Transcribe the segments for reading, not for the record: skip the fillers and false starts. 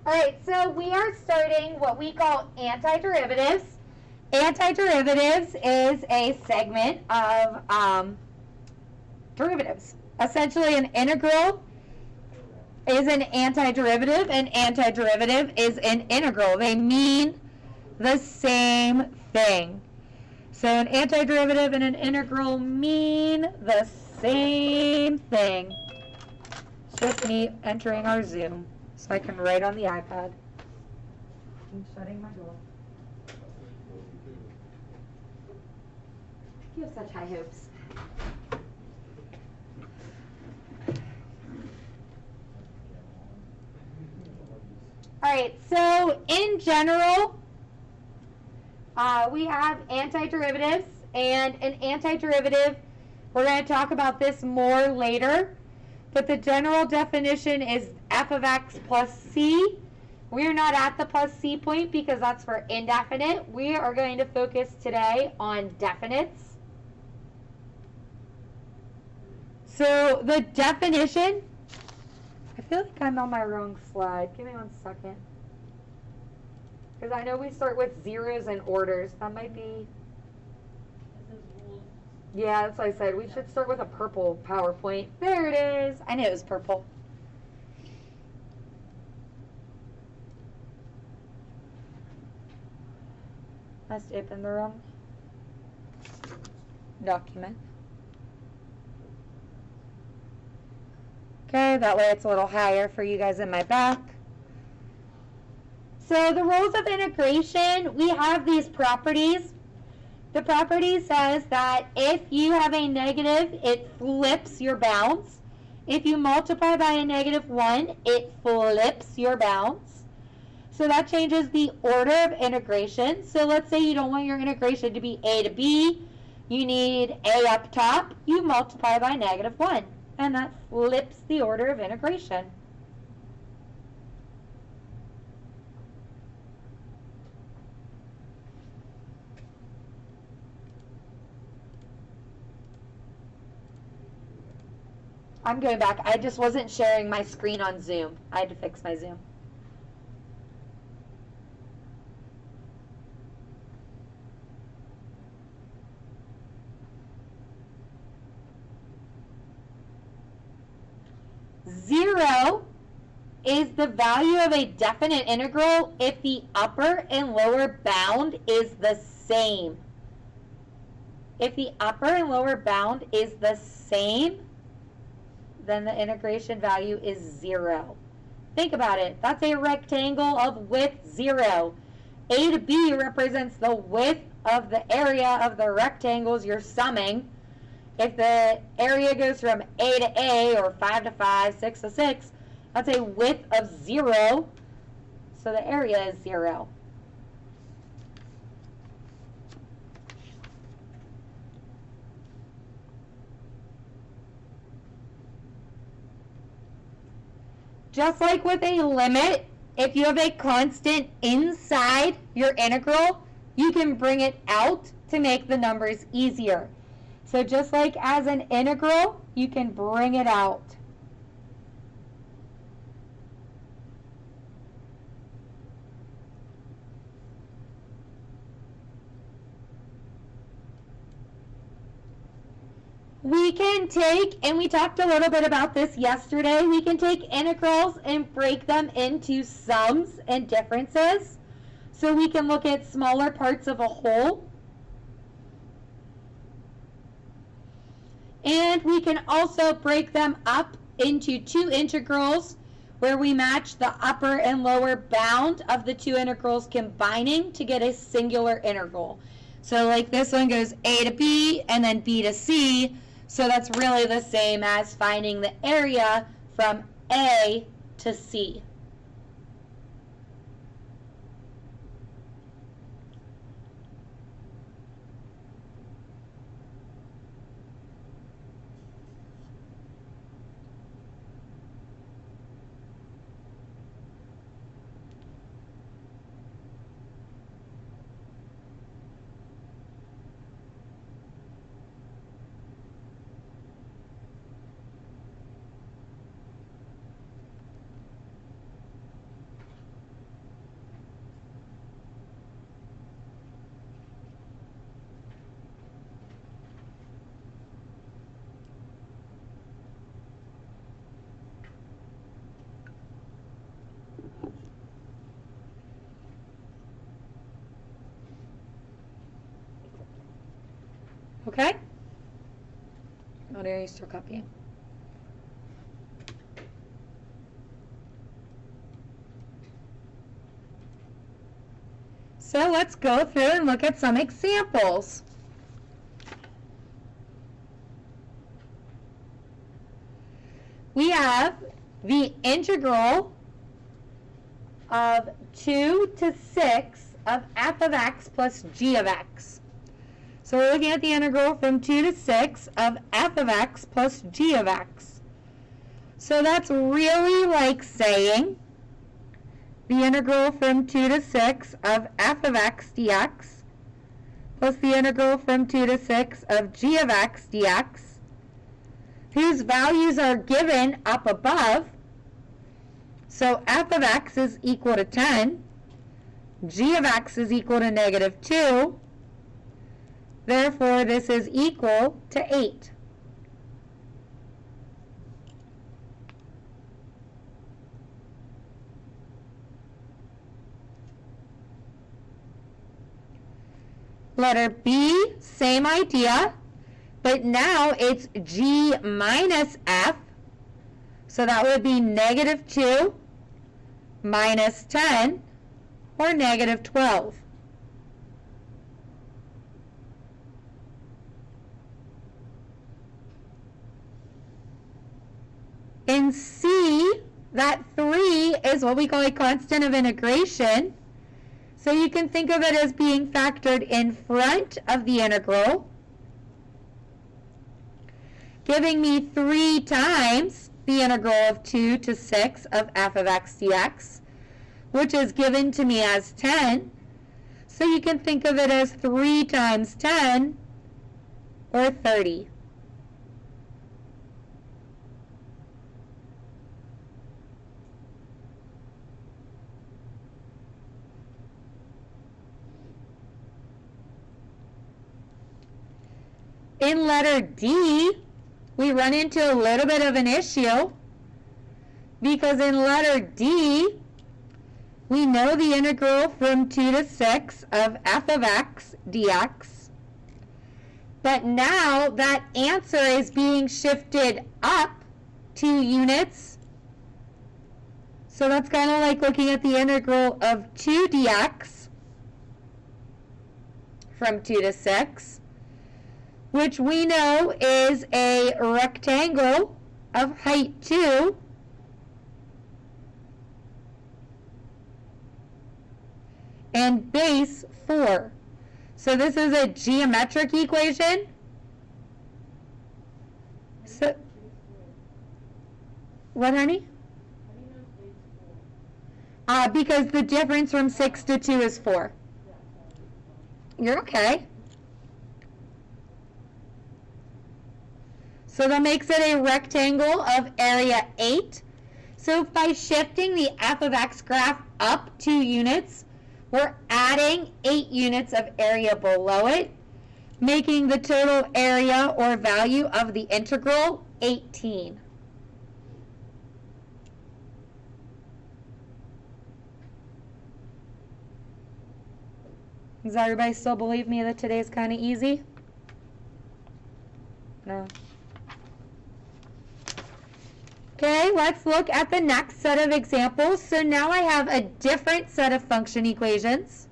All right, so we are starting what we call antiderivatives. Antiderivatives is a segment of derivatives. Essentially, an integral is an antiderivative, and antiderivative is an integral. They mean the same thing. So an antiderivative and an integral mean the same thing. It's just me entering our Zoom so I can write on the iPad. I'm shutting my door. You have such high hopes. All right, so in general, we have antiderivatives, and an antiderivative, we're going to talk about this more later, but the general definition is f of x plus c. We're not at the plus c point because that's for indefinite. We are going to focus today on definites. So the definition, I feel like I'm on my wrong slide. Give me 1 second. Because I know we start with zeros and orders. That might be... Yeah, that's what I said. We should start with a purple PowerPoint. There it is. I knew it was purple. Must open the wrong document. Okay, that way it's a little higher for you guys in my back. So the rules of integration, we have these properties. The property says that if you have a negative, it flips your bounds. If you multiply by a -1, it flips your bounds. So that changes the order of integration. So let's say you don't want your integration to be a to b. You need a up top. You multiply by -1. And that flips the order of integration. I'm going back. I just wasn't sharing my screen on Zoom. I had to fix my Zoom. Zero is the value of a definite integral if the upper and lower bound is the same. If the upper and lower bound is the same, then the integration value is 0. Think about it. That's a rectangle of width 0. A to B represents the width of the area of the rectangles you're summing. If the area goes from A to A, or 5 to 5, 6 to 6, that's a width of 0, so the area is 0. Just like with a limit, if you have a constant inside your integral, you can bring it out to make the numbers easier. So just like as an integral, you can bring it out. We can take, and we talked a little bit about this yesterday, we can take integrals and break them into sums and differences. So we can look at smaller parts of a whole. And we can also break them up into two integrals where we match the upper and lower bound of the two integrals combining to get a singular integral. So like this one goes A to B and then B to C. So that's really the same as finding the area from A to C. Okay? Oh, there you start copying. So let's go through and look at some examples. We have the integral of 2 to 6 of f of x plus g of x. So we're looking at the integral from 2 to 6 of f of x plus g of x. So that's really like saying the integral from 2 to 6 of f of x dx plus the integral from 2 to 6 of g of x dx, whose values are given up above. So f of x is equal to 10, g of x is equal to negative 2, therefore this is equal to 8. Letter B, same idea, but now it's g minus f, so that would be negative 2 minus 10, or negative 12. In C, that 3 is what we call a constant of integration. So you can think of it as being factored in front of the integral, giving me 3 times the integral of 2 to 6 of f of x dx, which is given to me as 10. So you can think of it as 3 times 10, or 30. In letter D, we run into a little bit of an issue, because in letter D, we know the integral from 2 to 6 of f of x dx, but now that answer is being shifted up 2 units. So that's kind of like looking at the integral of 2 dx from 2 to 6, which we know is a rectangle of height 2, and base 4. So this is a geometric equation. So, what, honey? Because the difference from 6 to 2 is 4. You're okay. So that makes it a rectangle of area 8. So by shifting the f of x graph up 2 units, we're adding 8 units of area below it, making the total area or value of the integral 18. Does everybody still believe me that today's kind of easy? No. Okay, let's look at the next set of examples. So now I have a different set of function equations.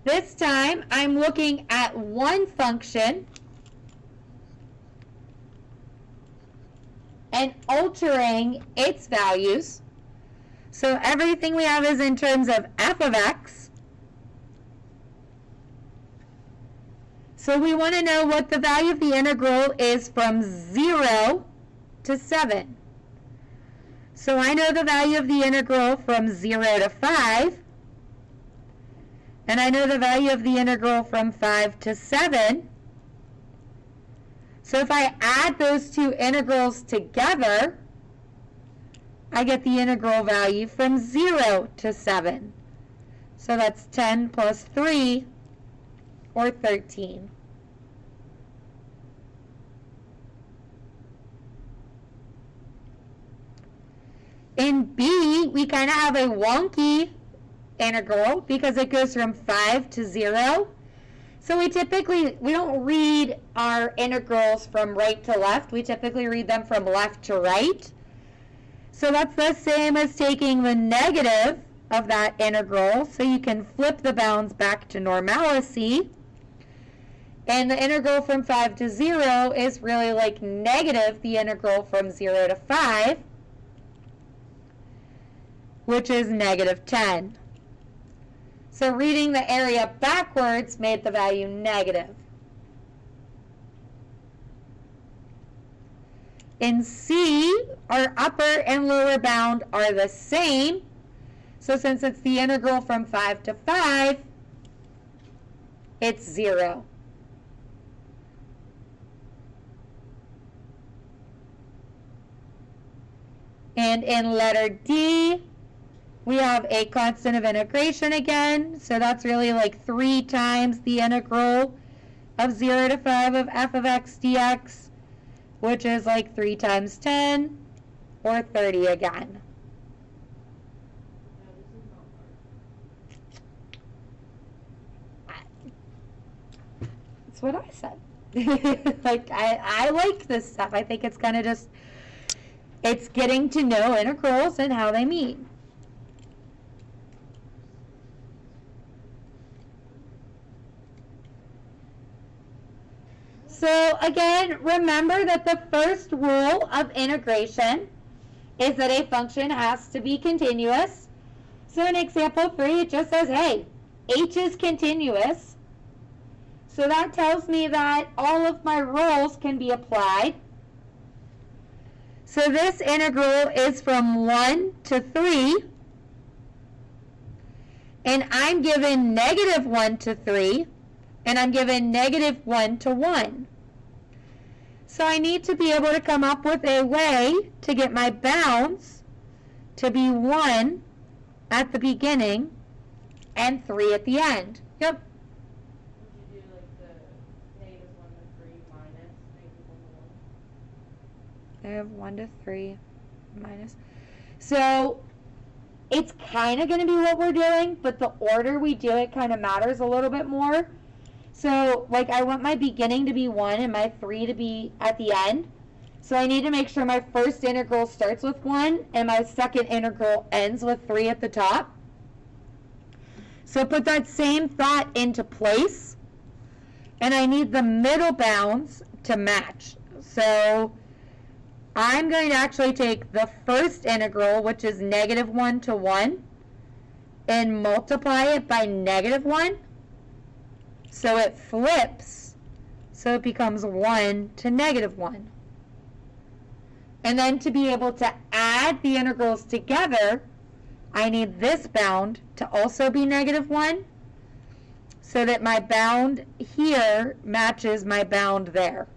This time I'm looking at one function and altering its values. So everything we have is in terms of f of x. So we want to know what the value of the integral is from 0 to 7. So I know the value of the integral from 0 to 5. And I know the value of the integral from 5 to 7. So if I add those two integrals together, I get the integral value from 0 to 7. So that's 10 plus 3, or 13. In B, we kind of have a wonky integral because it goes from 5 to 0. So we don't read our integrals from right to left. We typically read them from left to right. So that's the same as taking the negative of that integral. So you can flip the bounds back to normalcy. And the integral from 5 to 0 is really like negative the integral from 0 to 5, which is negative 10. So reading the area backwards made the value negative. In C, our upper and lower bound are the same. So since it's the integral from 5 to 5, it's 0. And in letter D, we have a constant of integration again. So that's really like 3 times the integral of 0 to 5 of f of x dx, which is like 3 times 10, or 30 again. That's what I said. Like, I like this stuff. I think it's kind of just, it's getting to know integrals and how they mean. So again, remember that the first rule of integration is that a function has to be continuous. So in example 3, it just says, hey, h is continuous. So that tells me that all of my rules can be applied. So this integral is from 1 to 3. And I'm given negative 1 to 3. And I'm given negative 1 to 1. So I need to be able to come up with a way to get my bounds to be 1 at the beginning and 3 at the end. Yep. Would you do like the negative 1 to 3 minus negative 1 to 1? Negative 1 to 3 minus. So it's kind of going to be what we're doing, but the order we do it kind of matters a little bit more. So, like, I want my beginning to be 1 and my 3 to be at the end. So I need to make sure my first integral starts with 1 and my second integral ends with 3 at the top. So put that same thought into place. And I need the middle bounds to match. So I'm going to actually take the first integral, which is negative 1 to 1, and multiply it by negative 1. So it flips, so it becomes 1 to negative 1. And then to be able to add the integrals together, I need this bound to also be negative 1, so that my bound here matches my bound there.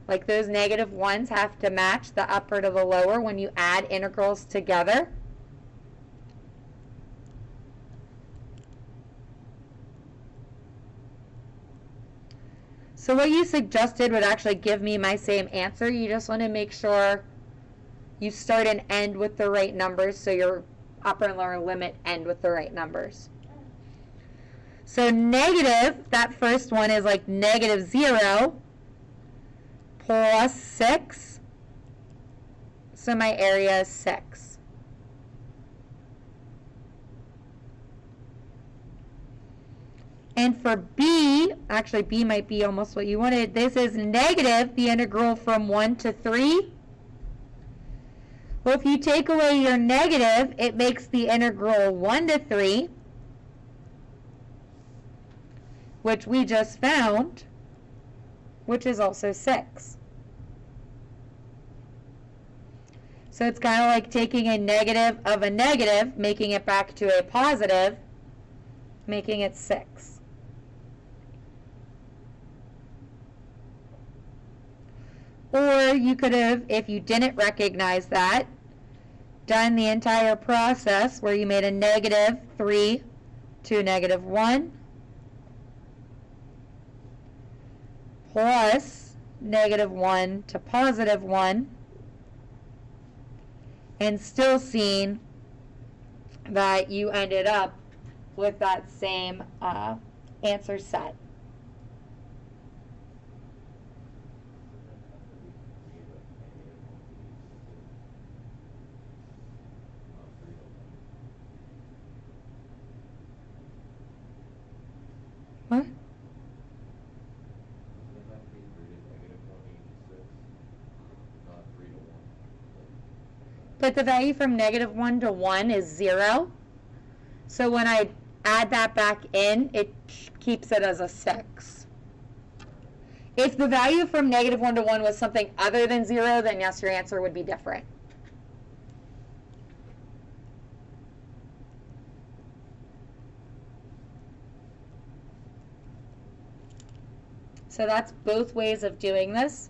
Like those negative 1s have to match the upper to the lower when you add integrals together. So what you suggested would actually give me my same answer. You just want to make sure you start and end with the right numbers, so your upper and lower limit end with the right numbers. So negative, that first one is like negative 0 plus 6. So my area is 6. And for b, actually b might be almost what you wanted. This is negative the integral from 1 to 3. Well, if you take away your negative, it makes the integral 1 to 3, which we just found, which is also 6. So it's kind of like taking a negative of a negative, making it back to a positive, making it 6. Or you could have, if you didn't recognize that, done the entire process where you made a negative 3 to negative 1 plus negative 1 to positive 1, and still seen that you ended up with that same answer set. What? But the value from -1 to 1 is 0. So when I add that back in, it keeps it as a 6. If the value from -1 to 1 was something other than 0, then yes, your answer would be different. So that's both ways of doing this.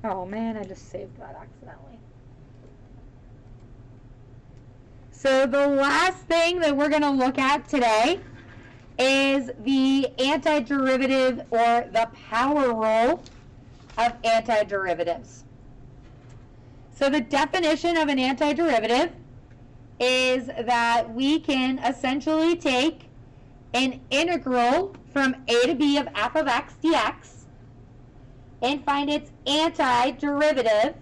Oh man, I just saved that accidentally. So the last thing that we're going to look at today is the antiderivative or the power rule of antiderivatives. So the definition of an antiderivative is that we can essentially take an integral from a to b of f of x dx and find its antiderivative,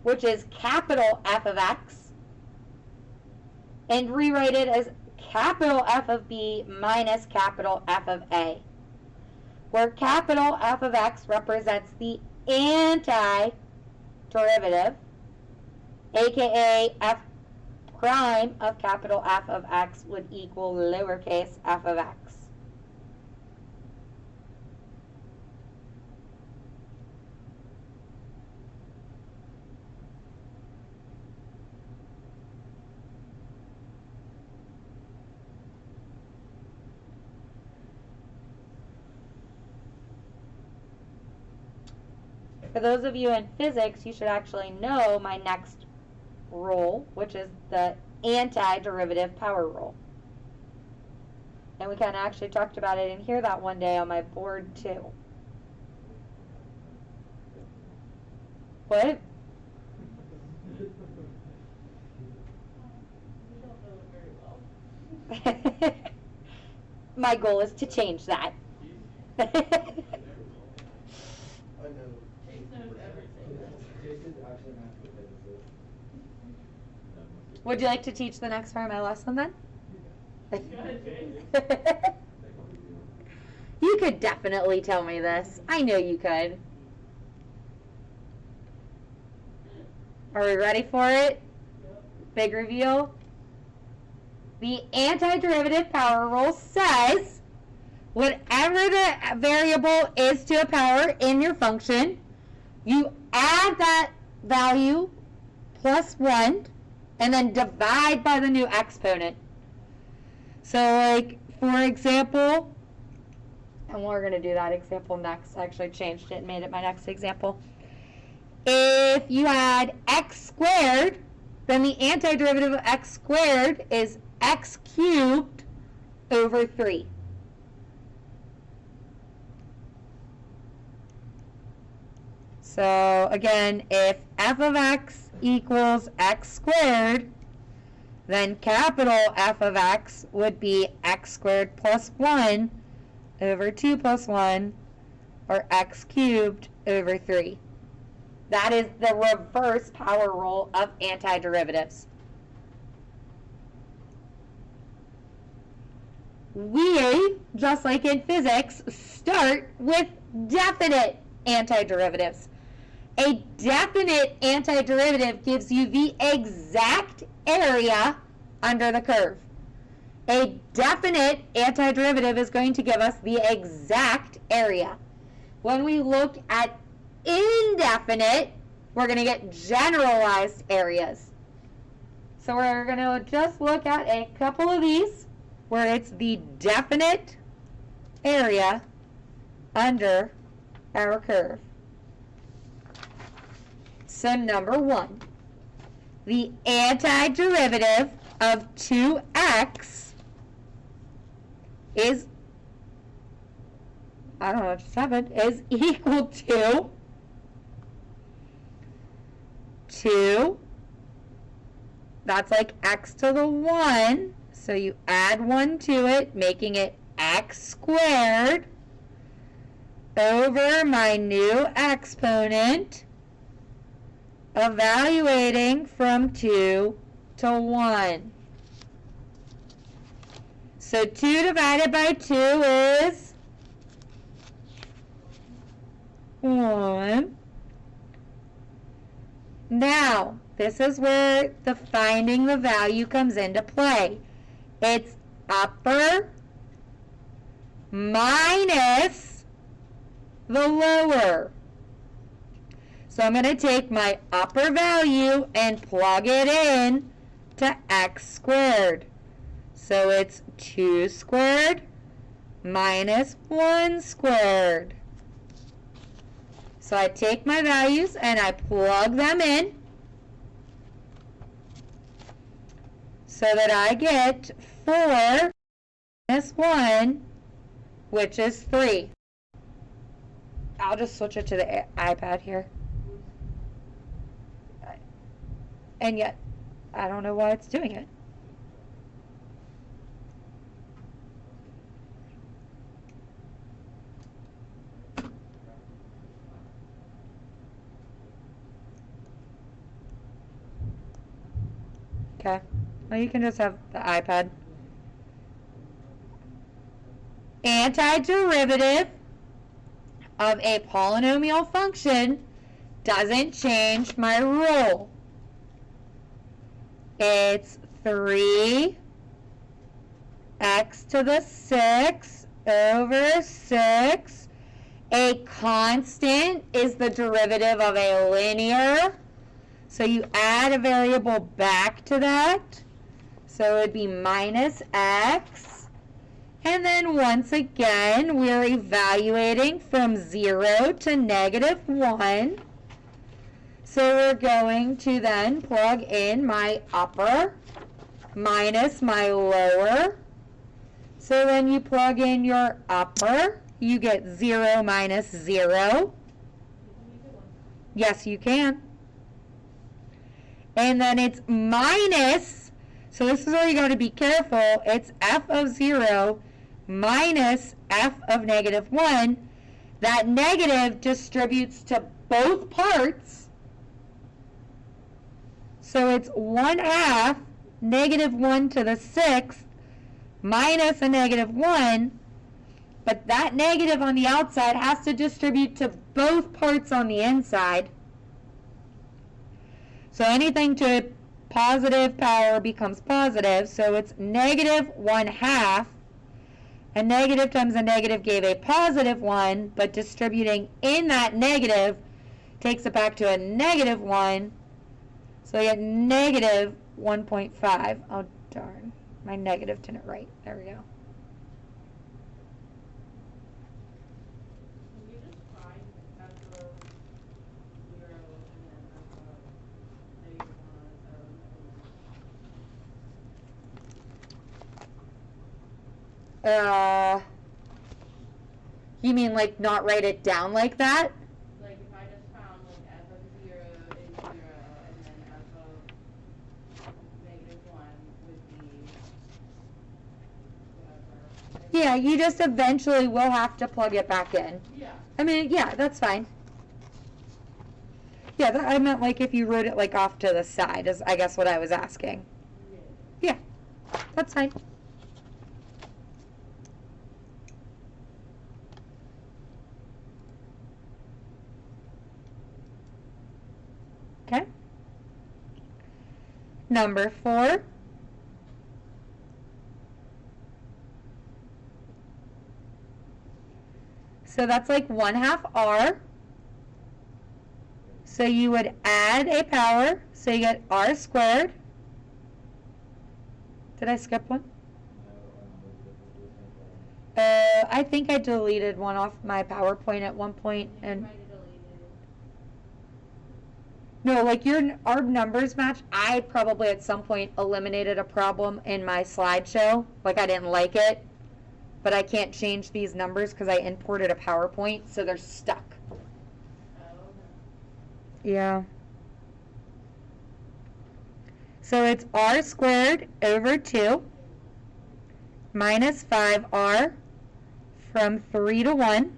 which is capital F of x, and rewrite it as capital F of b minus capital F of a, where capital F of x represents the antiderivative, aka f prime of capital F of x would equal lowercase f of x. For those of you in physics, you should actually know my next rule, which is the antiderivative power rule. And we kind of actually talked about it in here that one day on my board too. What? We don't know it very well. My goal is to change that. I know. Chase knows everything. Jason's actually not the physicist. Would you like to teach the next part of my lesson then? You could definitely tell me this. I know you could. Are we ready for it? Yep. Big reveal. The antiderivative power rule says whatever the variable is to a power in your function, you add that value plus 1 and then divide by the new exponent. So like, for example, and we're going to do that example next. I actually changed it and made it my next example. If you had x squared, then the antiderivative of x squared is x cubed over 3. So again, if f of x equals x squared, then capital F of x would be x squared plus 1 over 2 plus 1, or x cubed over 3. That is the reverse power rule of antiderivatives. We, just like in physics, start with definite antiderivatives. A definite antiderivative gives you the exact area under the curve. A definite antiderivative is going to give us the exact area. When we look at indefinite, we're going to get generalized areas. So we're going to just look at a couple of these where it's the definite area under our curve. So number 1, the antiderivative of 2x is I don't know what just happened, is equal to 2. That's like x to the 1. So you add 1 to it, making it x squared over my new exponent, evaluating from 2 to 1. So 2 divided by 2 is 1. Now, this is where the finding the value comes into play. It's upper minus the lower. So I'm going to take my upper value and plug it in to x squared. So it's 2 squared minus 1 squared. So I take my values and I plug them in so that I get 4 minus 1, which is 3. I'll just switch it to the iPad here. And yet, I don't know why it's doing it. Okay. Well, you can just have the iPad. Antiderivative of a polynomial function doesn't change my rule. It's 3 x to the 6 over 6. A constant is the derivative of a linear. So you add a variable back to that. So it would be minus x. And then once again, we're evaluating from 0 to negative 1. So we're going to then plug in my upper minus my lower. So when you plug in your upper, you get 0 minus 0. Yes, you can. And then it's minus, so this is where you got to be careful. It's f of 0 minus f of negative 1. That negative distributes to both parts. So it's 1/2 negative 1 to the 6th minus a negative 1. But that negative on the outside has to distribute to both parts on the inside. So anything to a positive power becomes positive. So it's negative 1/2. A negative times a negative gave a positive 1, but distributing in that negative takes it back to a negative 1. So I get negative 1.5. Oh, darn. My negative didn't write. There we go. Can you just find f of 0 and then f of negative 1 You mean like not write it down like that? Like if I just found like f of 0 is 0 and then f of negative 1 would be whatever. Yeah, you just eventually will have to plug it back in. Yeah. I mean, yeah, that's fine. Yeah, I meant like if you wrote it like off to the side is I guess what I was asking. Yeah, that's fine. Okay. Number 4. So that's like 1/2 r. So you would add a power, so you get r squared. Did I skip one? I think I deleted one off my PowerPoint at one point, and no, like our numbers match. I probably at some point eliminated a problem in my slideshow, like I didn't like it. but I can't change these numbers because I imported a PowerPoint, so they're stuck. Yeah. So it's r squared over 2 minus 5r from 3 to 1.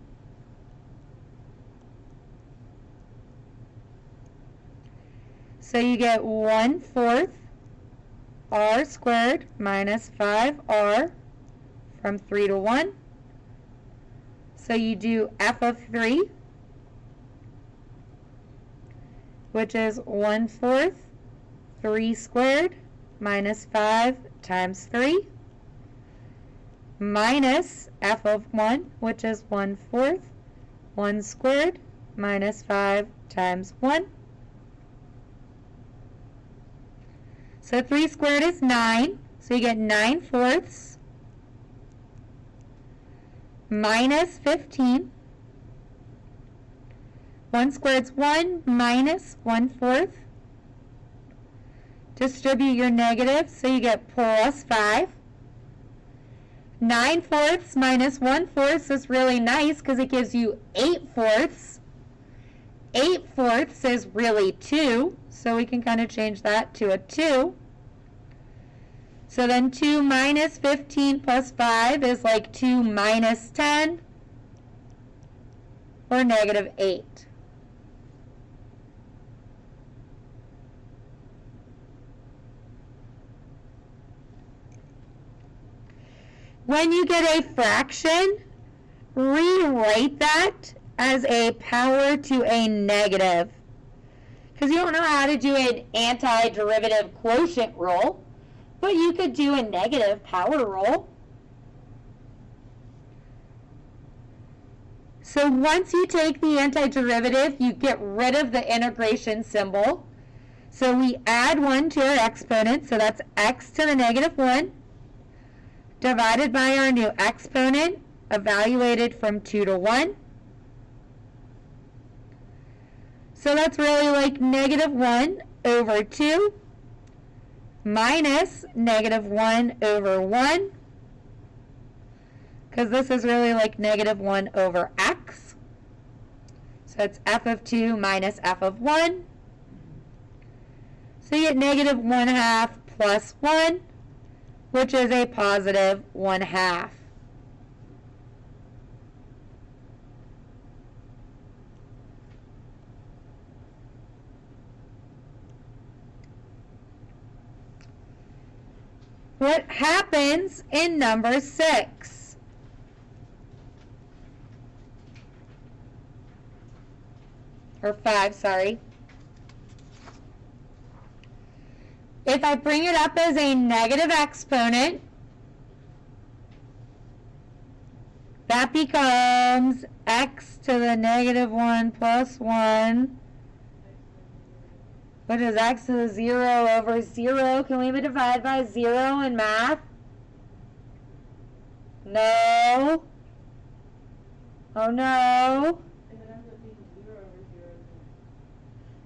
So you get 1/4 r squared minus 5r from 3 to 1. So you do f of 3, which is 1/4 3 squared minus 5 times 3 minus f of 1, which is 1/4 1 squared minus 5 times 1. So 3 squared is 9, so you get 9/4 minus 15. 1 squared is 1 minus 1/4. Distribute your negatives, so you get plus 5. 9/4 minus 1/4 is really nice because it gives you 8/4. 8/4 is really 2, so we can kind of change that to a 2. So then 2 minus 15 plus 5 is like 2 minus 10, or negative 8. When you get a fraction, rewrite that as a power to a negative. Because you don't know how to do an antiderivative quotient rule, but you could do a negative power rule. So once you take the antiderivative, you get rid of the integration symbol. So we add 1 to our exponent, so that's x to the negative 1, divided by our new exponent, evaluated from 2 to 1. So that's really like negative 1 over 2 minus negative 1 over 1, because this is really like negative 1 over x. So it's f of 2 minus f of 1. So you get negative 1/2 plus 1, which is a positive 1/2. What happens in number 6? Or 5, sorry. If I bring it up as a negative exponent, that becomes x to the negative 1 plus 1, which is x to the 0 over 0. Can we divide by 0 in math? No. Oh no.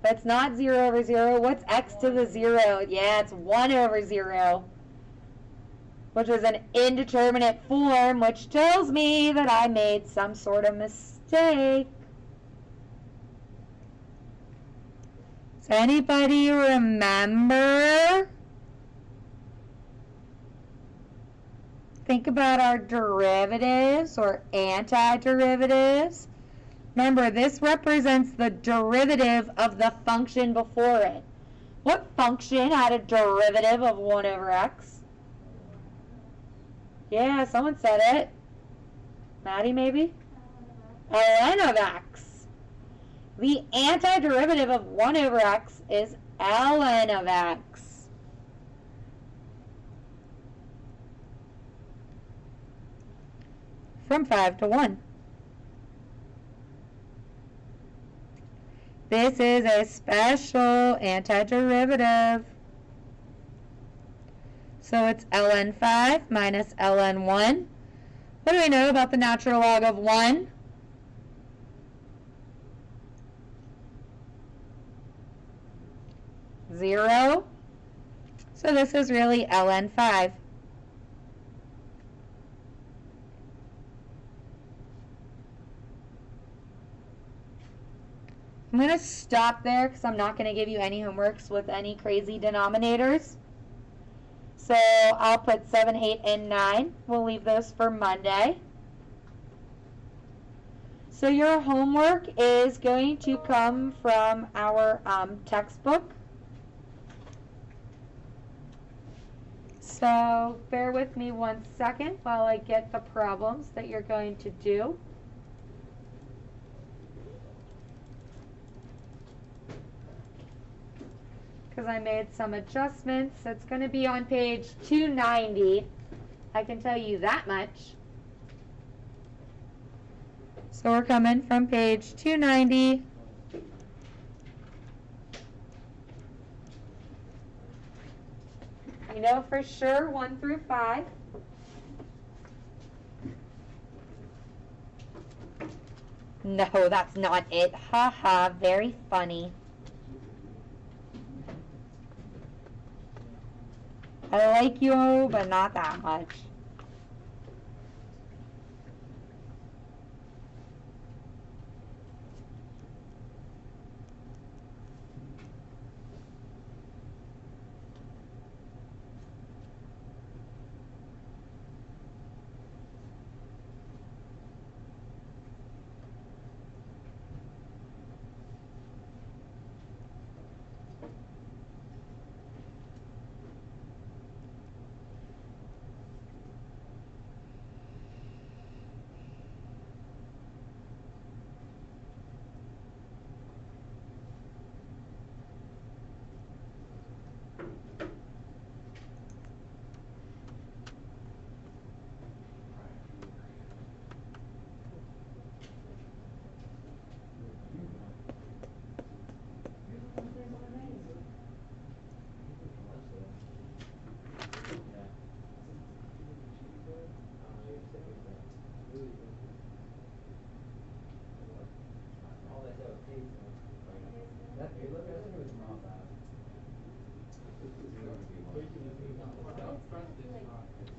That's not 0 over 0. What's x to the 0? Yeah, it's 1 over 0. Which is an indeterminate form, which tells me that I made some sort of mistake. Does anybody remember? Think about our derivatives or antiderivatives. Remember, this represents the derivative of the function before it. What function had a derivative of 1 over x? Yeah, someone said it. Maddie, maybe? ln of x. The antiderivative of 1 over x is ln of x. From 5 to 1. This is a special antiderivative. So it's ln 5 minus ln 1. What do we know about the natural log of 1? Zero. So this is really ln 5. I'm going to stop there because I'm not going to give you any homeworks with any crazy denominators. So I'll put 7, 8, and 9. We'll leave those for Monday. So your homework is going to come from our textbook. So bear with me 1 second while I get the problems that you're going to do. Because I made some adjustments. It's going to be on page 290. I can tell you that much. So we're coming from page 290. You know for sure 1 through 5. No, that's not it. Haha, very funny. I like you, but not that much.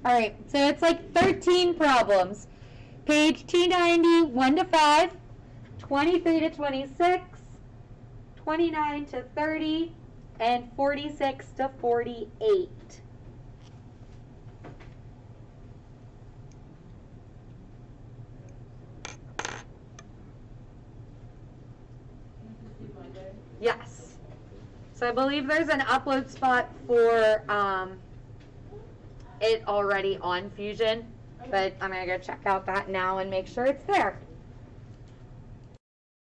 All right, so it's like 13 problems. Page 290, 1 to 5, 23 to 26, 29 to 30, and 46 to 48. Yes. So I believe there's an upload spot for it already on Fusion, but I'm going to go check out that now and make sure it's there.